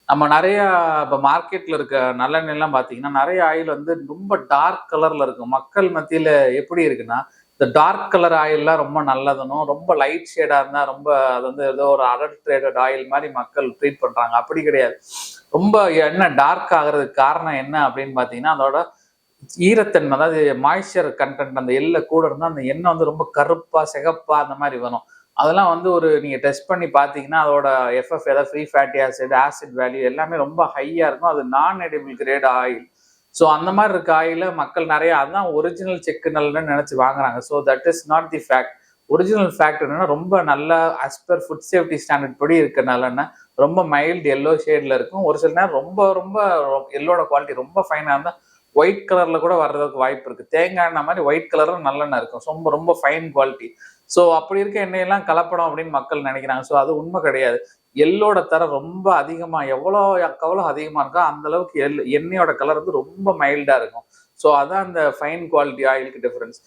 நம்ம நிறைய இப்போ மார்க்கெட்ல இருக்க நல்லெண்ணெய்லாம் பார்த்தீங்கன்னா நிறைய ஆயில் வந்து ரொம்ப டார்க் கலர்ல இருக்கும். மக்கள் மத்தியில எப்படி இருக்குன்னா, இந்த டார்க் கலர் ஆயில்லாம் ரொம்ப நல்லதுன்னும், ரொம்ப லைட் ஷேடா இருந்தா ரொம்ப அது வந்து ஏதோ ஒரு அடல்ட்ரேட்டட் ஆயில் மாதிரி மக்கள் ட்ரீட் பண்றாங்க. அப்படி கிடையாது. ரொம்ப என்ன டார்க் ஆகுறதுக்கு காரணம் என்ன அப்படின்னு பார்த்தீங்கன்னா, அதோட ஈரத்தன்மை, அதாவது மாய்ஸ்சர் கண்டென்ட் அந்த எல்ல கூட இருந்தால் அந்த எண்ணெய் வந்து ரொம்ப கருப்பா சிகப்பா அந்த மாதிரி வரும். அதெல்லாம் வந்து ஒரு நீங்க டெஸ்ட் பண்ணி பார்த்தீங்கன்னா அதோட எஃப்எஃப், ஏதாவது free fatty acid, acid value எல்லாமே ரொம்ப ஹையா இருக்கும். அது நான் எடிபிள் கிரேட் ஆயில். ஸோ அந்த மாதிரி இருக்க ஆயில மக்கள் நிறைய அதான் ஒரிஜினல் செக்கு நல்லன்னு நினைச்சு வாங்குறாங்க. So that is not the fact. Original fact என்னன்னா ரொம்ப நல்ல as per food safety standard படி இருக்க நல்லெண்ணெய் ரொம்ப மைல்டு எல்லோ ஷேட்ல இருக்கும். ஒரு சில நேரம் ரொம்ப ரொம்ப எல்லோட குவாலிட்டி ரொம்ப ஃபைனா இருந்தால் ஒயிட் கலர்ல கூட வர்றதுக்கு வாய்ப்பு இருக்கு. தேங்காய் எண்ணெய் மாதிரி ஒயிட் கலர்ல நல்லெண்ணெய் இருக்கும். ரொம்ப ரொம்ப ஃபைன் குவாலிட்டி. ஸோ அப்படி இருக்க எண்ணெயெல்லாம் கலப்படம் அப்படின்னு மக்கள் நினைக்கிறாங்க. ஸோ அது உண்மை கிடையாது. எள்ளோட தரம் ரொம்ப அதிகமா எவ்வளோ அதிகமா இருக்கோ அந்த அளவுக்கு எண்ணெயோட கலர் வந்து ரொம்ப மைல்டா இருக்கும். ஸோ அதான் அந்த ஃபைன் குவாலிட்டி ஆயிலுக்கு டிஃபரன்ஸ்.